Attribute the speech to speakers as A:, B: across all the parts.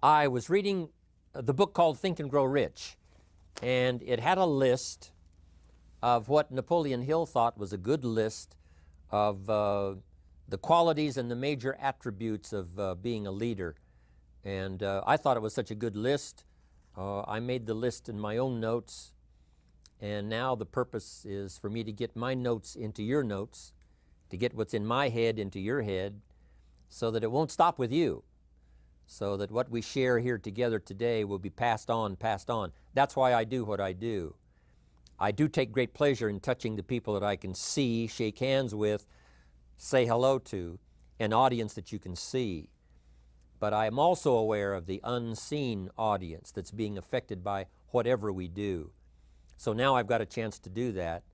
A: I was reading the book called Think and Grow Rich, and it had a list of what Napoleon Hill thought was a good list of the qualities and the major attributes of being a leader. And I thought it was such a good list. I made the list in my own notes, and now the purpose is for me to get my notes into your notes, to get what's in my head into your head, so that it won't stop with you, so that what we share here together today will be passed on, passed on. That's why I do what I do. I do take great pleasure in touching the people that I can see, shake hands with, say hello to, an audience that you can see. But I am also aware of the unseen audience that's being affected by whatever we do. So now I've got a chance to do that.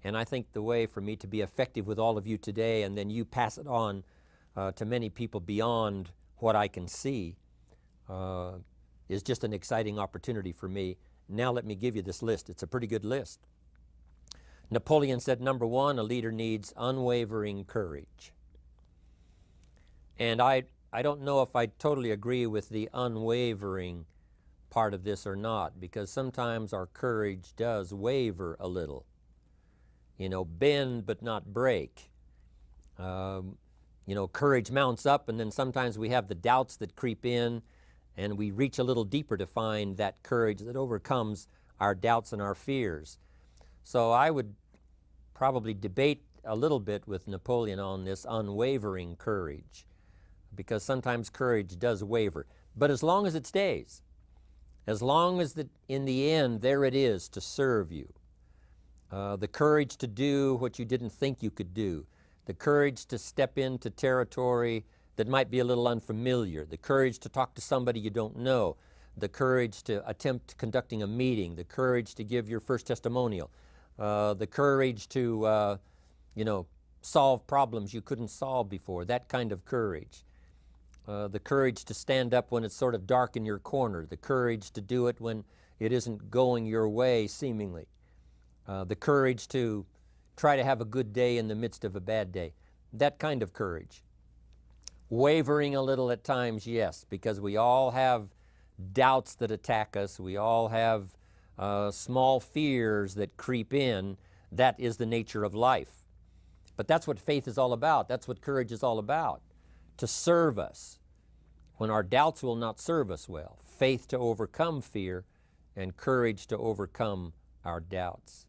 A: And I think the way for me to be effective with all of you today, and then you pass it on to many people beyond what I can see, is just an exciting opportunity for me. Now let me give you this list. It's a pretty good list. Napoleon said, number one, a leader needs unwavering courage. And I don't know if I totally agree with the unwavering part of this or not, because sometimes our courage does waver a little. You know, bend but not break. Courage mounts up, and then sometimes we have the doubts that creep in, and we reach a little deeper to find that courage that overcomes our doubts and our fears. So I would probably debate a little bit with Napoleon on this unwavering courage, because sometimes courage does waver. But as long as it stays, as long as in the end there it is to serve you, the courage to do what you didn't think you could do, the courage to step into territory that might be a little unfamiliar, the courage to talk to somebody you don't know, the courage to attempt conducting a meeting, the courage to give your first testimonial, the courage to, solve problems you couldn't solve before, that kind of courage. The courage to stand up when it's sort of dark in your corner, the courage to do it when it isn't going your way, seemingly. The courage to try to have a good day in the midst of a bad day, that kind of courage. Wavering a little at times, yes, because we all have doubts that attack us. We all have small fears that creep in. That is the nature of life. But that's what faith is all about. That's what courage is all about, to serve us when our doubts will not serve us well. Faith to overcome fear, and courage to overcome our doubts.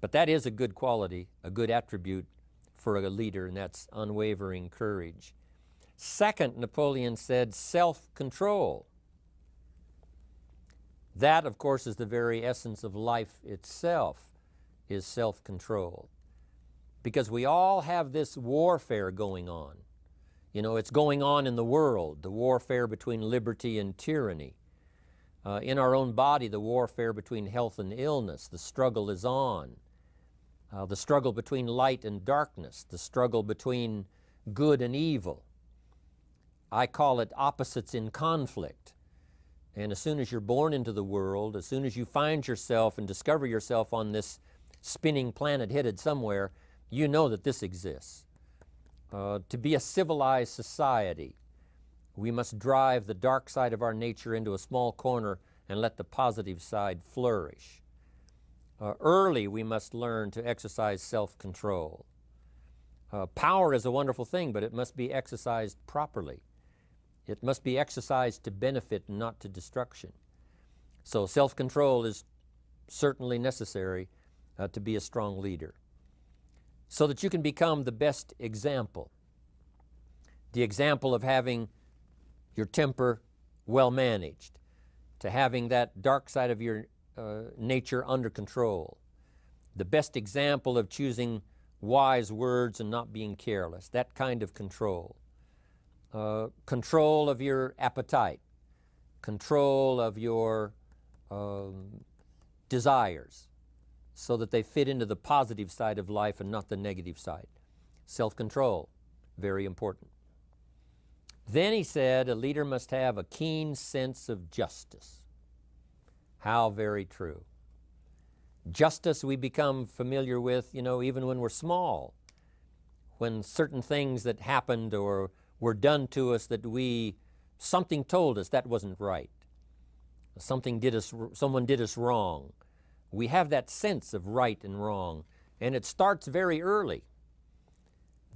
A: But that is a good quality, a good attribute for a leader, and that's unwavering courage. Second, Napoleon said self-control. That, of course, is the very essence of life itself, is self-control. Because we all have this warfare going on. You know, it's going on in the world, the warfare between liberty and tyranny. In our own body, the warfare between health and illness, the struggle is on. The struggle between light and darkness, the struggle between good and evil. I call it opposites in conflict. And as soon as you're born into the world, as soon as you find yourself and discover yourself on this spinning planet headed somewhere, you know that this exists. To be a civilized society, we must drive the dark side of our nature into a small corner and let the positive side flourish. Early, we must learn to exercise self-control. Power is a wonderful thing, but it must be exercised properly. It must be exercised to benefit and not to destruction. So self-control is certainly necessary to be a strong leader, so that you can become the best example. The example of having your temper well managed, to having that dark side of your nature under control. The best example of choosing wise words and not being careless, that kind of control. Control of your appetite, control of your desires, so that they fit into the positive side of life and not the negative side. Self-control, very important. Then he said a leader must have a keen sense of justice. How very true. Justice we become familiar with, even when we're small, when certain things that happened or were done to us that we something told us that wasn't right. Someone did us wrong. We have that sense of right and wrong, and it starts very early.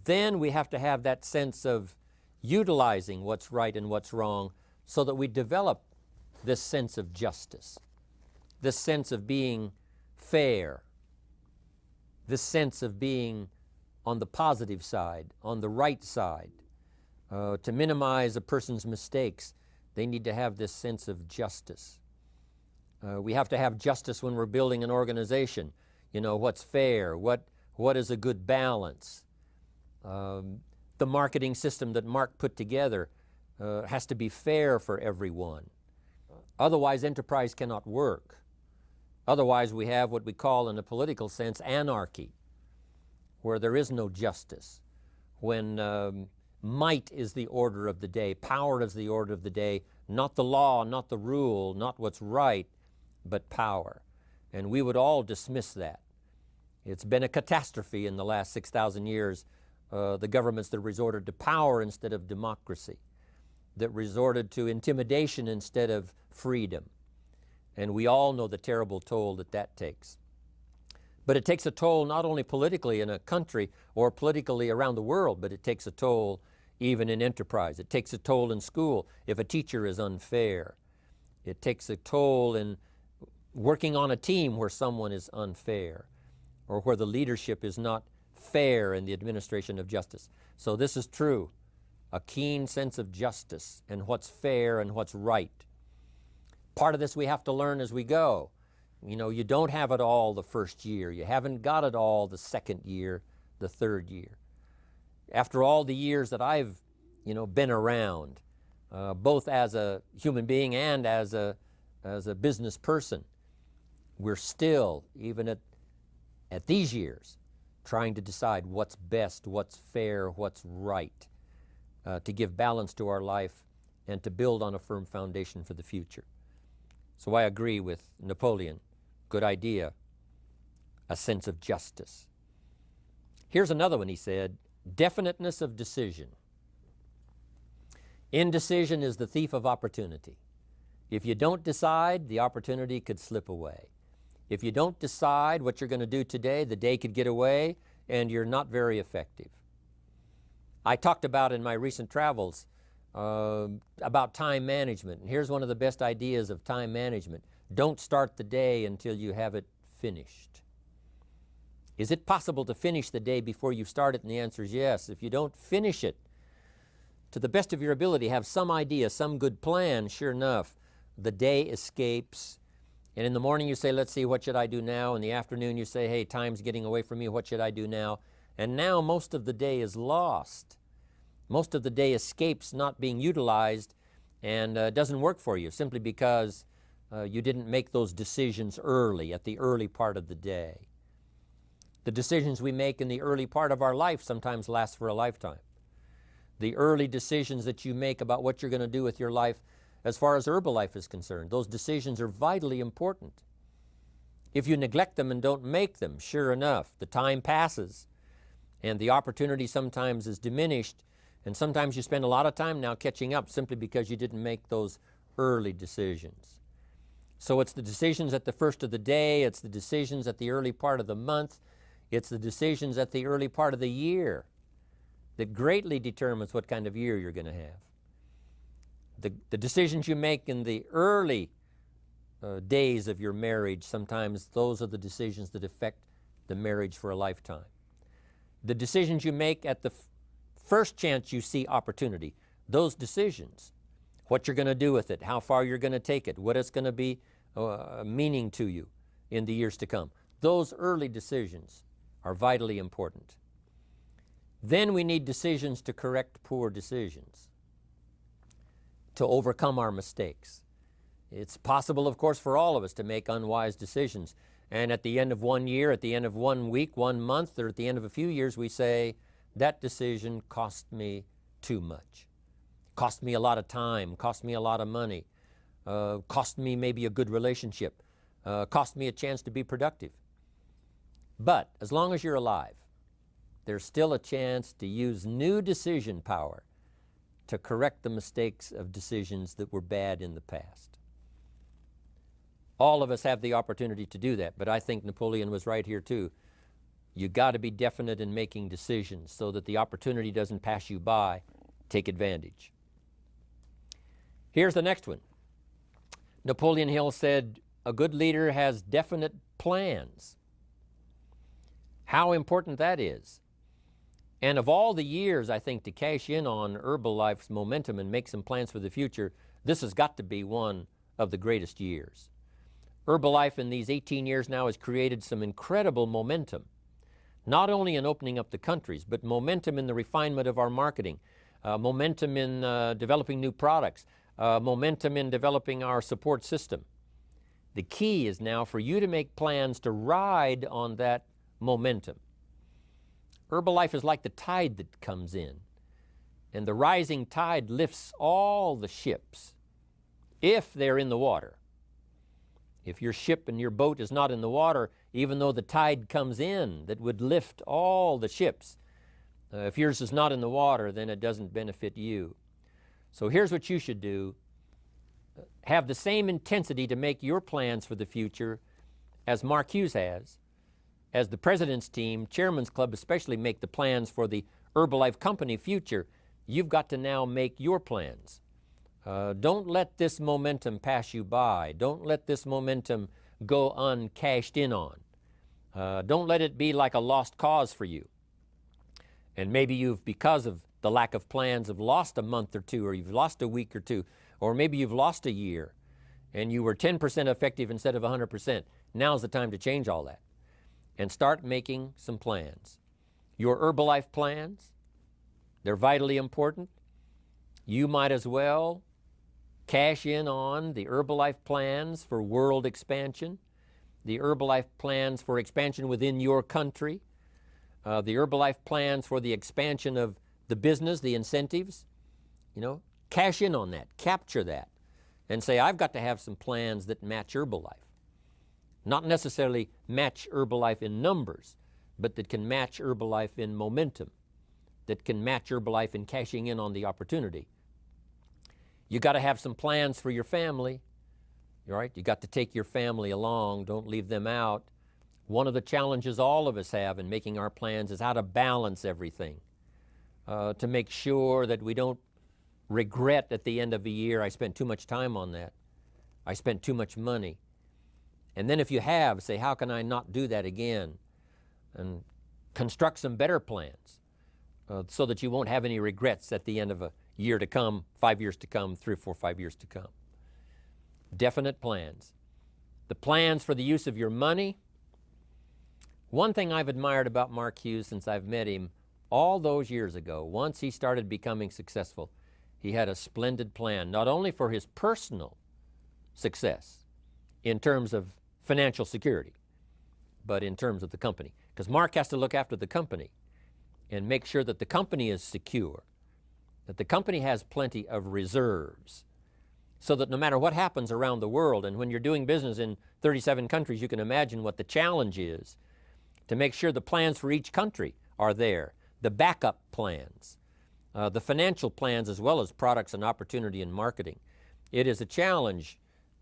A: Then we have to have that sense of utilizing what's right and what's wrong so that we develop this sense of justice, this sense of being fair, this sense of being on the positive side, on the right side. To minimize a person's mistakes, they need to have this sense of justice. We have to have justice when we're building an organization. You know, what's fair, what is a good balance. The marketing system that Mark put together has to be fair for everyone. Otherwise, enterprise cannot work. Otherwise, we have what we call, in a political sense, anarchy, where there is no justice, when might is the order of the day, power is the order of the day, not the law, not the rule, not what's right, but power. And we would all dismiss that. It's been a catastrophe in the last 6,000 years, the governments that resorted to power instead of democracy, that resorted to intimidation instead of freedom. And we all know the terrible toll that that takes. But it takes a toll not only politically in a country or politically around the world, but it takes a toll even in enterprise. It takes a toll in school if a teacher is unfair. It takes a toll in working on a team where someone is unfair or where the leadership is not fair in the administration of justice. So this is true, a keen sense of justice and what's fair and what's right. Part of this we have to learn as we go. You know, you don't have it all the first year. You haven't got it all the second year, the third year. After all the years that I've, been around, both as a human being and as a business person, we're still, even at these years, trying to decide what's best, what's fair, what's right, to give balance to our life and to build on a firm foundation for the future. So I agree with Napoleon. Good idea. A sense of justice. Here's another one, he said, definiteness of decision. Indecision is the thief of opportunity. If you don't decide, the opportunity could slip away. If you don't decide what you're going to do today, the day could get away and you're not very effective. I talked about in my recent travels about time management. And here's one of the best ideas of time management. Don't start the day until you have it finished. Is it possible to finish the day before you start it? And the answer is yes. If you don't finish it to the best of your ability, have some idea, some good plan, sure enough, the day escapes. And in the morning you say, let's see, what should I do now? In the afternoon you say, hey, time's getting away from me, what should I do now? And now most of the day is lost. Most of the day escapes not being utilized and doesn't work for you simply because you didn't make those decisions early, at the early part of the day. The decisions we make in the early part of our life sometimes last for a lifetime. The early decisions that you make about what you're going to do with your life as far as Herbalife is concerned, those decisions are vitally important. If you neglect them and don't make them, sure enough, the time passes and the opportunity sometimes is diminished, and sometimes you spend a lot of time now catching up simply because you didn't make those early decisions. So it's the decisions at the first of the day, it's the decisions at the early part of the month, it's the decisions at the early part of the year that greatly determines what kind of year you're going to have. The decisions you make in the early days of your marriage, sometimes those are the decisions that affect the marriage for a lifetime. The decisions you make at the first chance you see opportunity, those decisions, what you're going to do with it, how far you're going to take it, what it's going to be meaning to you in the years to come. Those early decisions are vitally important. Then we need decisions to correct poor decisions, to overcome our mistakes. It's possible, of course, for all of us to make unwise decisions. And at the end of 1 year, at the end of 1 week, 1 month, or at the end of a few years, we say, that decision cost me too much. Cost me a lot of time, cost me a lot of money, cost me maybe a good relationship, cost me a chance to be productive. But as long as you're alive, there's still a chance to use new decision power to correct the mistakes of decisions that were bad in the past. All of us have the opportunity to do that, but I think Napoleon was right here too. You got to be definite in making decisions so that the opportunity doesn't pass you by. Take advantage. Here's the next one. Napoleon Hill said, a good leader has definite plans. How important that is. And of all the years, I think, to cash in on Herbalife's momentum and make some plans for the future, this has got to be one of the greatest years. Herbalife in these 18 years now has created some incredible momentum, not only in opening up the countries, but momentum in the refinement of our marketing, momentum in developing new products, momentum in developing our support system. The key is now for you to make plans to ride on that momentum. Herbalife is like the tide that comes in, and the rising tide lifts all the ships if they're in the water. If your ship and your boat is not in the water, even though the tide comes in that would lift all the ships, if yours is not in the water, then it doesn't benefit you. So here's what you should do. Have the same intensity to make your plans for the future as Mark Hughes has, as the President's team, Chairman's Club especially, make the plans for the Herbalife Company future. You've got to now make your plans. Don't let this momentum pass you by. Don't let this momentum go uncashed in on. Don't let it be like a lost cause for you. And maybe you've, because of the lack of plans, have lost a month or two, or you've lost a week or two, or maybe you've lost a year, and you were 10% effective instead of 100%. Now's the time to change all that and start making some plans. Your Herbalife plans, they're vitally important. You might as well cash in on the Herbalife plans for world expansion, the Herbalife plans for expansion within your country, the Herbalife plans for the expansion of the business, the incentives. Cash in on that, capture that, and say, I've got to have some plans that match Herbalife. Not necessarily match Herbalife in numbers, but that can match Herbalife in momentum, that can match Herbalife in cashing in on the opportunity. You got to have some plans for your family, right? You got to take your family along. Don't leave them out. One of the challenges all of us have in making our plans is how to balance everything, to make sure that we don't regret at the end of the year, I spent too much time on that. I spent too much money. And then if you have, say, how can I not do that again? And construct some better plans so that you won't have any regrets at the end of a year to come, 5 years to come, 3 or 4, 5 years to come. Definite plans. The plans for the use of your money. One thing I've admired about Mark Hughes since I've met him all those years ago, once he started becoming successful, he had a splendid plan, not only for his personal success in terms of financial security, but in terms of the company. Because Mark has to look after the company and make sure that the company is secure, that the company has plenty of reserves, so that no matter what happens around the world, and when you're doing business in 37 countries, you can imagine what the challenge is to make sure the plans for each country are there, the backup plans, the financial plans, as well as products and opportunity and marketing. It is a challenge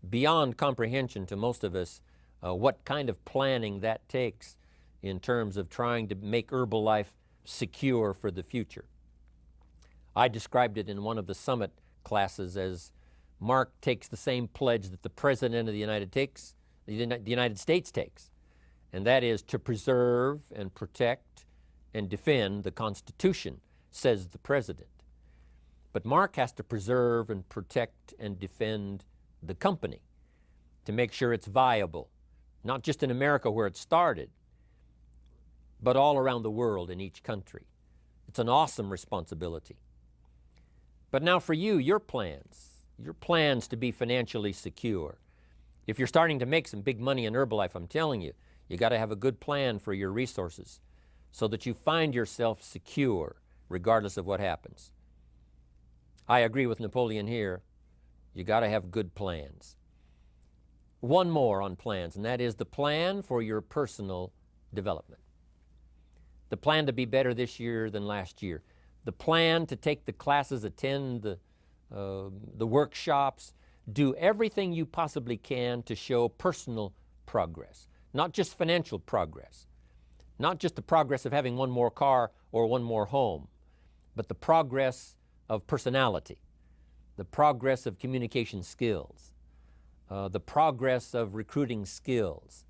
A: beyond comprehension to most of us what kind of planning that takes in terms of trying to make Herbalife secure for the future. I described it in one of the summit classes as Mark takes the same pledge that the President of the United States takes, and that is to preserve and protect and defend the Constitution, says the President. But Mark has to preserve and protect and defend the company to make sure it's viable, not just in America where it started, but all around the world in each country. It's an awesome responsibility. But now for you, your plans to be financially secure. If you're starting to make some big money in Herbalife, I'm telling you, you got to have a good plan for your resources so that you find yourself secure regardless of what happens. I agree with Napoleon here. You got to have good plans. One more on plans, and that is the plan for your personal development. The plan to be better this year than last year. the plan to take the classes, attend the workshops, do everything you possibly can to show personal progress, not just financial progress, not just the progress of having one more car or one more home, but the progress of personality, the progress of communication skills, the progress of recruiting skills,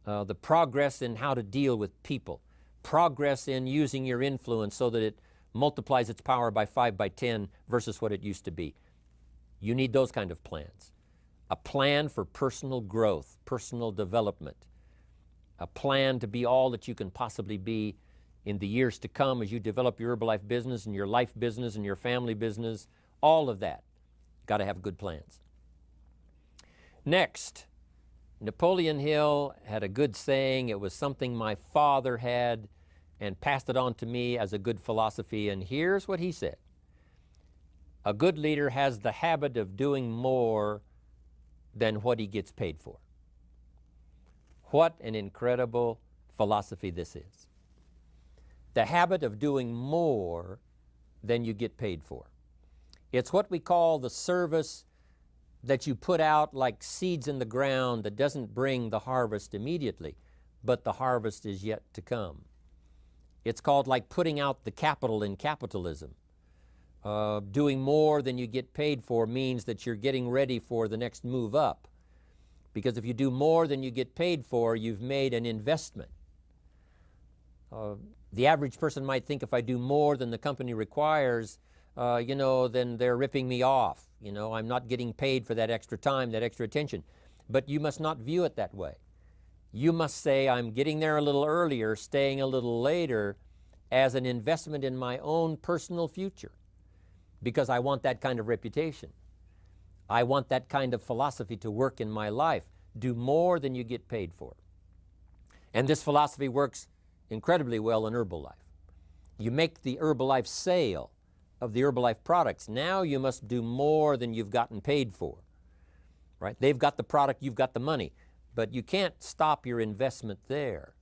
A: the progress in how to deal with people, progress in using your influence so that it multiplies its power by 5 by 10 versus what it used to be. You need those kind of plans. A plan for personal growth, personal development, a plan to be all that you can possibly be in the years to come as you develop your Herbalife business and your life business and your family business, all of that. Got to have good plans. Next, Napoleon Hill had a good saying. It was something my father had and passed it on to me as a good philosophy, and here's what he said. A good leader has the habit of doing more than what he gets paid for. What an incredible philosophy this is. The habit of doing more than you get paid for. It's what we call the service that you put out like seeds in the ground that doesn't bring the harvest immediately, but the harvest is yet to come. It's called like putting out the capital in capitalism. Doing more than you get paid for means that you're getting ready for the next move up. Because if you do more than you get paid for, you've made an investment. The average person might think if I do more than the company requires, then they're ripping me off. I'm not getting paid for that extra time, that extra attention. But you must not view it that way. You must say, I'm getting there a little earlier, staying a little later, as an investment in my own personal future. Because I want that kind of reputation. I want that kind of philosophy to work in my life. Do more than you get paid for. And this philosophy works incredibly well in Herbalife. You make the Herbalife sale of the Herbalife products. Now you must do more than you've gotten paid for. Right? They've got the product, you've got the money. But you can't stop your investment there.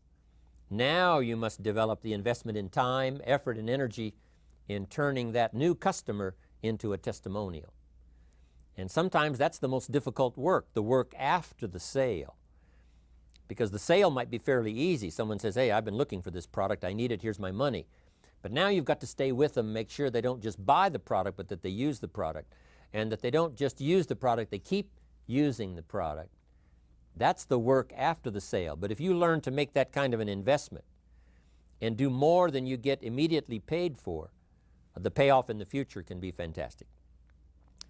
A: Now you must develop the investment in time, effort, and energy in turning that new customer into a testimonial. And sometimes that's the most difficult work, the work after the sale. Because the sale might be fairly easy. Someone says, hey, I've been looking for this product, I need it, here's my money. But now you've got to stay with them, make sure they don't just buy the product, but that they use the product. And that they don't just use the product, they keep using the product. That's the work after the sale. But if you learn to make that kind of an investment and do more than you get immediately paid for, the payoff in the future can be fantastic.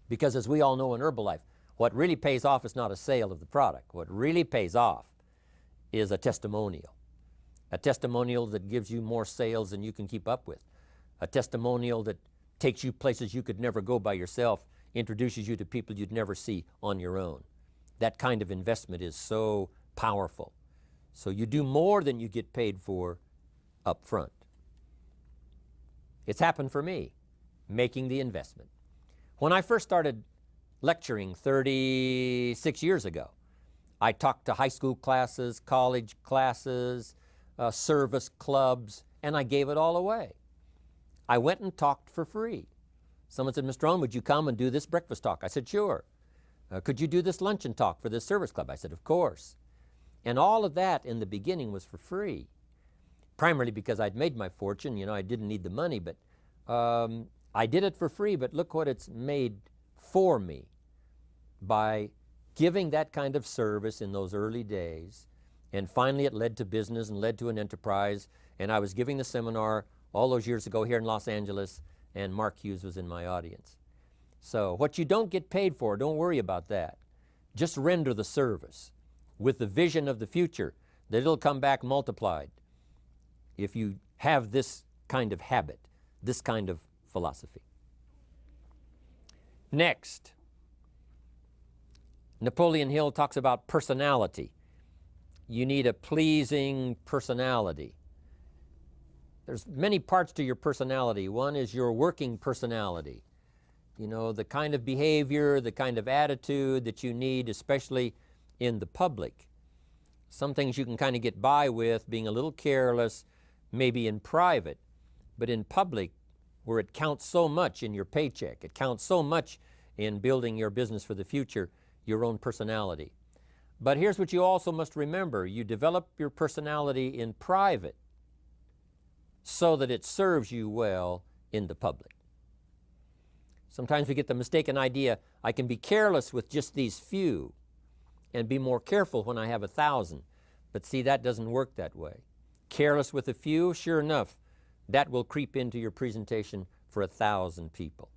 A: Because as we all know in Herbalife, what really pays off is not a sale of the product. What really pays off is a testimonial. A testimonial that gives you more sales than you can keep up with. A testimonial that takes you places you could never go by yourself, introduces you to people you'd never see on your own. That kind of investment is so powerful. So you do more than you get paid for up front. It's happened for me, making the investment. When I first started lecturing 36 years ago, I talked to high school classes, college classes, service clubs, and I gave it all away. I went and talked for free. Someone said, Mr. Owen, would you come and do this breakfast talk? I said, sure. Could you do this luncheon talk for this service club? I said, of course. And all of that in the beginning was for free. Primarily because I'd made my fortune, I didn't need the money, but I did it for free, but look what it's made for me by giving that kind of service in those early days. And finally it led to business and led to an enterprise, and I was giving the seminar all those years ago here in Los Angeles, and Mark Hughes was in my audience. So what you don't get paid for, don't worry about that. Just render the service with the vision of the future that it'll come back multiplied if you have this kind of habit, this kind of philosophy. Next, Napoleon Hill talks about personality. You need a pleasing personality. There's many parts to your personality. One is your working personality. The kind of behavior, the kind of attitude that you need, especially in the public. Some things you can kind of get by with, being a little careless, maybe in private, but in public, where it counts so much in your paycheck, it counts so much in building your business for the future, your own personality. But here's what you also must remember. You develop your personality in private so that it serves you well in the public. Sometimes we get the mistaken idea, I can be careless with just these few and be more careful when I have 1,000. But see, that doesn't work that way. Careless with a few, sure enough, that will creep into your presentation for 1,000 people.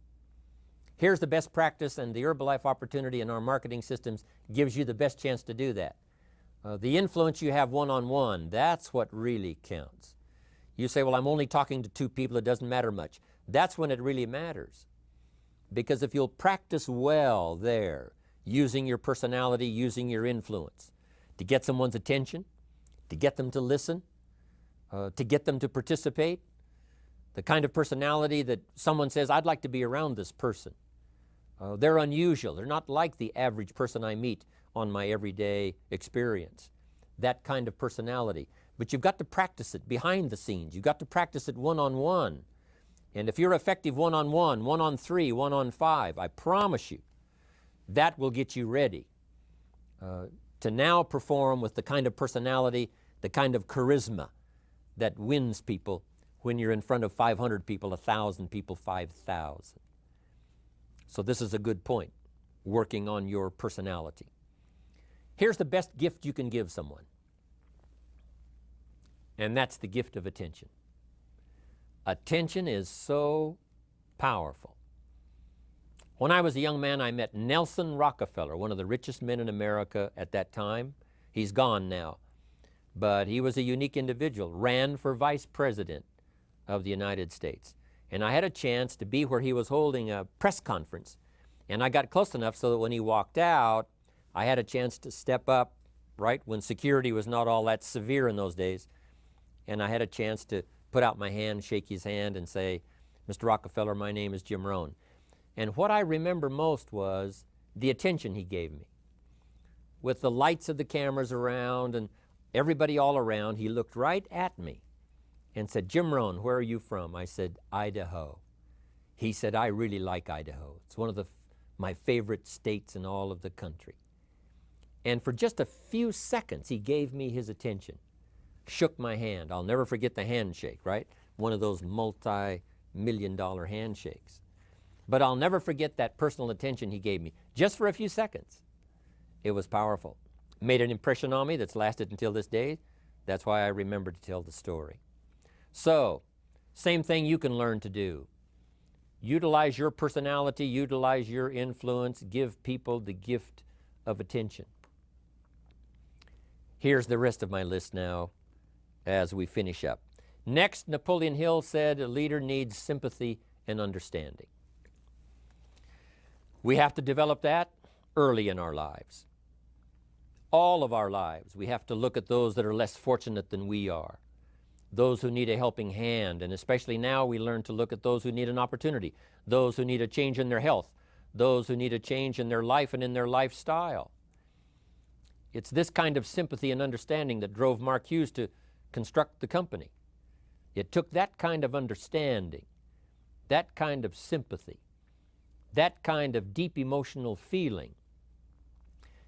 A: Here's the best practice, and the Herbalife opportunity in our marketing systems gives you the best chance to do that. The influence you have one-on-one, that's what really counts. You say, well, I'm only talking to 2 people, it doesn't matter much. That's when it really matters. Because if you'll practice well there, using your personality, using your influence, to get someone's attention, to get them to listen, to get them to participate, the kind of personality that someone says, I'd like to be around this person. They're unusual. They're not like the average person I meet on my everyday experience. That kind of personality. But you've got to practice it behind the scenes. You've got to practice it one-on-one. And if you're effective one-on-one, 1-on-3, 1-on-5, I promise you, that will get you ready to now perform with the kind of personality, the kind of charisma that wins people when you're in front of 500 people, 1,000 people, 5,000. So this is a good point, working on your personality. Here's the best gift you can give someone, and that's the gift of attention. Attention is so powerful. When I was a young man, I met Nelson Rockefeller, one of the richest men in America at that time. He's gone now, but he was a unique individual, ran for vice president of the United States. And I had a chance to be where he was holding a press conference. And I got close enough so that when he walked out, I had a chance to step up, right, when security was not all that severe in those days. And I had a chance to put out my hand, shake his hand, and say, Mr. Rockefeller, my name is Jim Rohn. And what I remember most was the attention he gave me. With the lights of the cameras around and everybody all around, he looked right at me and said, Jim Rohn, where are you from? I said, Idaho. He said, I really like Idaho. It's one of my favorite states in all of the country. And for just a few seconds, he gave me his attention, shook my hand. I'll never forget the handshake, right? One of those multi-million-dollar handshakes. But I'll never forget that personal attention he gave me, just for a few seconds. It was powerful. Made an impression on me that's lasted until this day. That's why I remember to tell the story. So, same thing you can learn to do. Utilize your personality, utilize your influence, give people the gift of attention. Here's the rest of my list now as we finish up. Next, Napoleon Hill said a leader needs sympathy and understanding. We have to develop that early in our lives. All of our lives, we have to look at those that are less fortunate than we are. Those who need a helping hand, and especially now we learn to look at those who need an opportunity, those who need a change in their health, those who need a change in their life and in their lifestyle. It's this kind of sympathy and understanding that drove Mark Hughes to construct the company. It took that kind of understanding, that kind of sympathy, that kind of deep emotional feeling.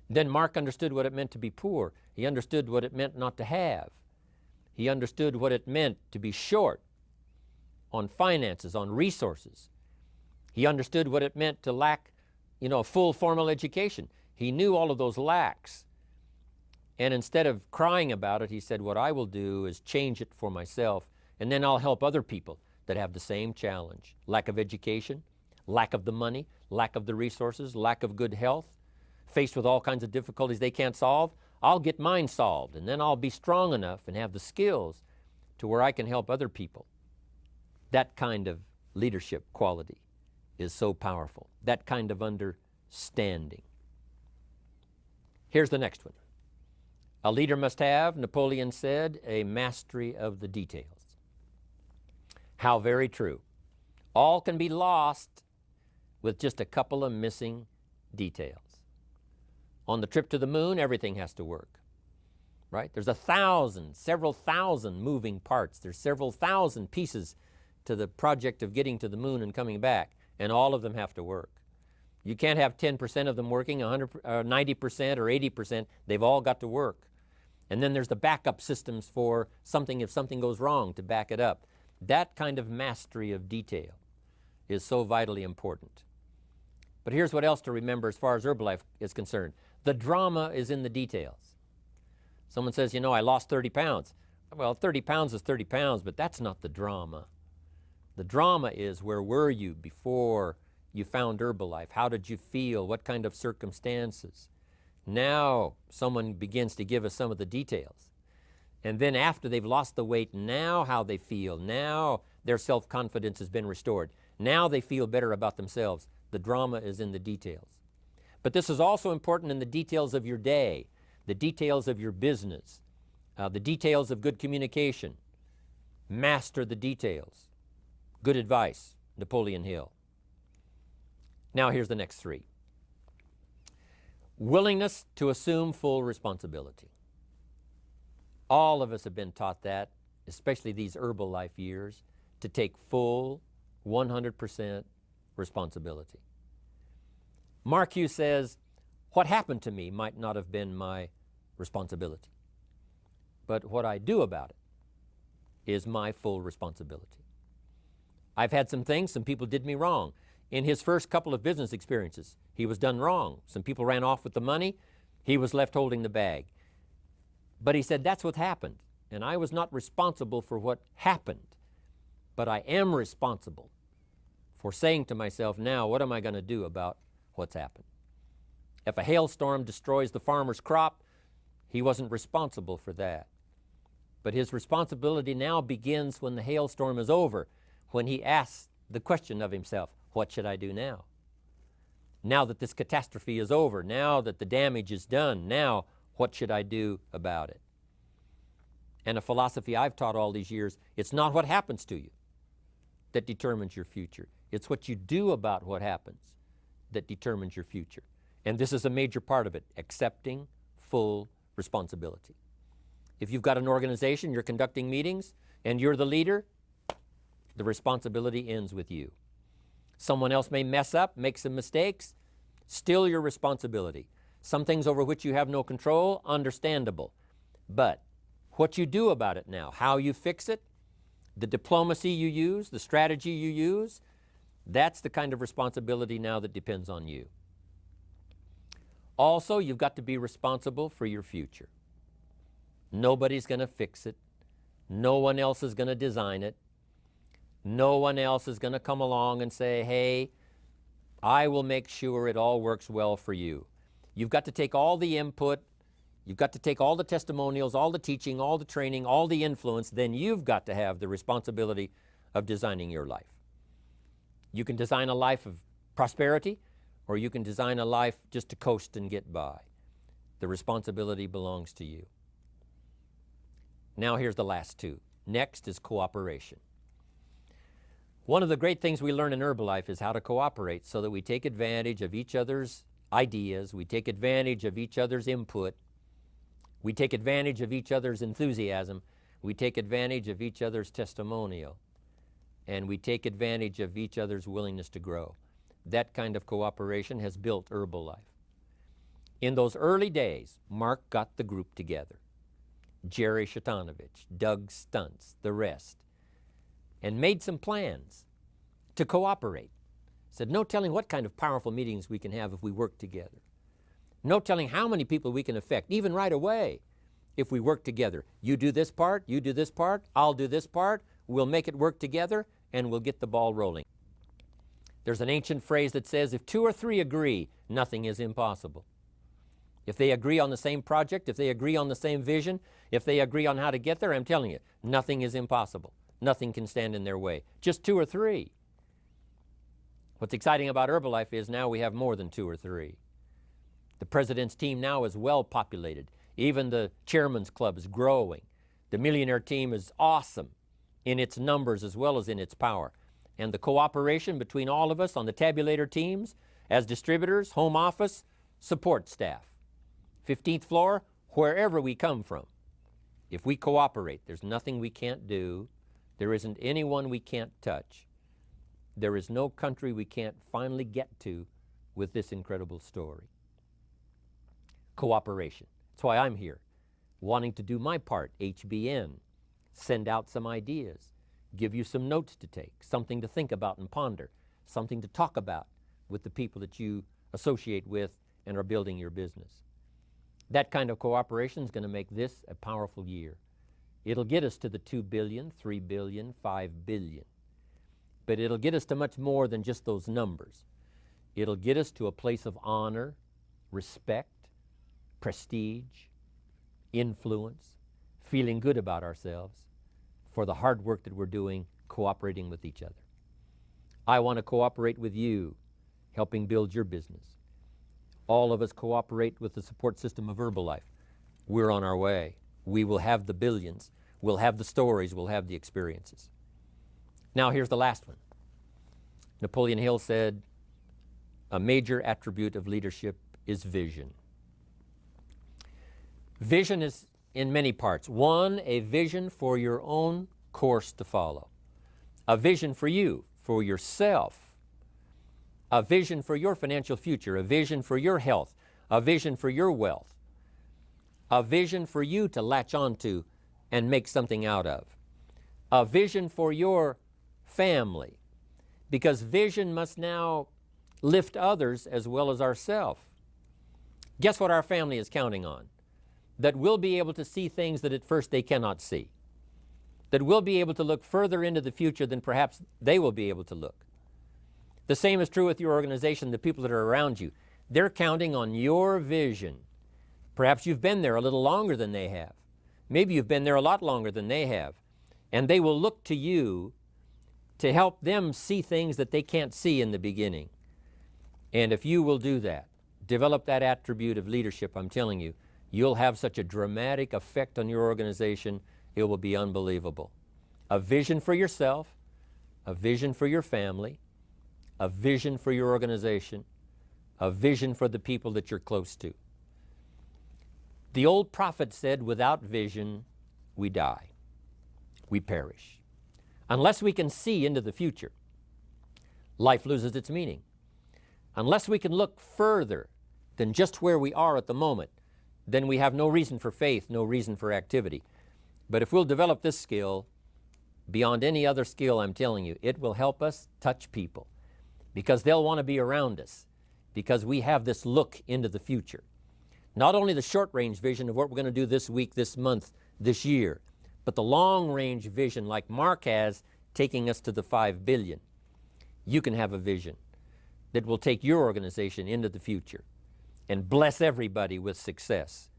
A: Then Mark understood what it meant to be poor. He understood what it meant not to have. He understood what it meant to be short on finances, on resources. He understood what it meant to lack, a full formal education. He knew all of those lacks. And instead of crying about it, he said, what I will do is change it for myself, and then I'll help other people that have the same challenge. Lack of education, lack of the money, lack of the resources, lack of good health, faced with all kinds of difficulties they can't solve. I'll get mine solved, and then I'll be strong enough and have the skills to where I can help other people. That kind of leadership quality is so powerful. That kind of understanding. Here's the next one. A leader must have, Napoleon said, a mastery of the details. How very true. All can be lost with just a couple of missing details. On the trip to the moon, everything has to work, right? There's several thousand moving parts. There's several thousand pieces to the project of getting to the moon and coming back, and all of them have to work. You can't have 10% of them working, 90% or 80%. They've all got to work. And then there's the backup systems for something if something goes wrong to back it up. That kind of mastery of detail is so vitally important. But here's what else to remember as far as Herbalife is concerned. The drama is in the details. Someone says, you know, I lost 30 pounds. Well, 30 pounds is 30 pounds, but that's not the drama. The drama is, where were you before you found Herbalife? How did you feel? What kind of circumstances? Now someone begins to give us some of the details. And then after they've lost the weight, now how they feel. Now their self-confidence has been restored. Now they feel better about themselves. The drama is in the details. But this is also important in the details of your day, the details of your business, the details of good communication. Master the details. Good advice, Napoleon Hill. Now here's the next three. Willingness to assume full responsibility. All of us have been taught that, especially these Herbalife years, to take full 100% responsibility. Mark Hughes says, what happened to me might not have been my responsibility, but what I do about it is my full responsibility. I've had some things, some people did me wrong. In his first couple of business experiences, he was done wrong. Some people ran off with the money. He was left holding the bag. But he said, that's what happened. And I was not responsible for what happened, but I am responsible for saying to myself, now, what am I going to do about what's happened? If a hailstorm destroys the farmer's crop, he wasn't responsible for that. But his responsibility now begins when the hailstorm is over, when he asks the question of himself, what should I do now? Now that this catastrophe is over, now that the damage is done, now what should I do about it? And a philosophy I've taught all these years, it's not what happens to you that determines your future. It's what you do about what happens that determines your future. And this is a major part of it, accepting full responsibility. If you've got an organization, you're conducting meetings, and you're the leader, the responsibility ends with you. Someone else may mess up, make some mistakes, still your responsibility. Some things over which you have no control, understandable. But what you do about it now, how you fix it, the diplomacy you use, the strategy you use, that's the kind of responsibility now that depends on you. Also, you've got to be responsible for your future. Nobody's going to fix it. No one else is going to design it. No one else is going to come along and say, hey, I will make sure it all works well for you. You've got to take all the input, you've got to take all the testimonials, all the teaching, all the training, all the influence, then you've got to have the responsibility of designing your life. You can design a life of prosperity, or you can design a life just to coast and get by. The responsibility belongs to you. Now here's the last two. Next is cooperation. One of the great things we learn in Herbalife is how to cooperate so that we take advantage of each other's ideas, we take advantage of each other's input, we take advantage of each other's enthusiasm, we take advantage of each other's testimonial, and we take advantage of each other's willingness to grow. That kind of cooperation has built Herbalife. In those early days, Mark got the group together. Jerry Shatanovich, Doug Stuntz, the rest, and made some plans to cooperate. Said, no telling what kind of powerful meetings we can have if we work together. No telling how many people we can affect, even right away, if we work together. You do this part, you do this part, I'll do this part, we'll make it work together, and we'll get the ball rolling. There's an ancient phrase that says, if two or three agree, nothing is impossible. If they agree on the same project, if they agree on the same vision, if they agree on how to get there, I'm telling you, nothing is impossible. Nothing can stand in their way. Just two or three. What's exciting about Herbalife is now we have more than two or three. The president's team now is well populated. Even the chairman's club is growing. The millionaire team is awesome in its numbers as well as in its power. And the cooperation between all of us on the tabulator teams, as distributors, home office, support staff, 15th floor, wherever we come from. If we cooperate, there's nothing we can't do There isn't anyone we can't touch. There is no country we can't finally get to with this incredible story. Cooperation. That's why I'm here, wanting to do my part, HBN, send out some ideas, give you some notes to take, something to think about and ponder, something to talk about with the people that you associate with and are building your business. That kind of cooperation is going to make this a powerful year. It'll get us to the 2 billion, 3 billion, 5 billion. But it'll get us to much more than just those numbers. It'll get us to a place of honor, respect, prestige, influence, feeling good about ourselves for the hard work that we're doing, cooperating with each other. I want to cooperate with you, helping build your business. All of us cooperate with the support system of Herbalife. We're on our way. We will have the billions. We'll have the stories. We'll have the experiences. Now here's the last one. Napoleon Hill said, a major attribute of leadership is vision. Vision is in many parts. One, a vision for your own course to follow. A vision for you, for yourself. A vision for your financial future. A vision for your health. A vision for your wealth. A vision for you to latch onto and make something out of. A vision for your family. Because vision must now lift others as well as ourselves. Guess what our family is counting on? That we'll be able to see things that at first they cannot see. That we'll be able to look further into the future than perhaps they will be able to look. The same is true with your organization, the people that are around you. They're counting on your vision. Perhaps you've been there a little longer than they have. Maybe you've been there a lot longer than they have. And they will look to you to help them see things that they can't see in the beginning. And if you will do that, develop that attribute of leadership, I'm telling you, you'll have such a dramatic effect on your organization, it will be unbelievable. A vision for yourself, a vision for your family, a vision for your organization, a vision for the people that you're close to. The old prophet said, without vision, we die. We perish. Unless we can see into the future, life loses its meaning. Unless we can look further than just where we are at the moment, then we have no reason for faith, no reason for activity. But if we'll develop this skill, beyond any other skill, I'm telling you, it will help us touch people because they'll want to be around us because we have this look into the future. Not only the short-range vision of what we're going to do this week, this month, this year, but the long-range vision like Mark has, taking us to the 5 billion. You can have a vision that will take your organization into the future and bless everybody with success.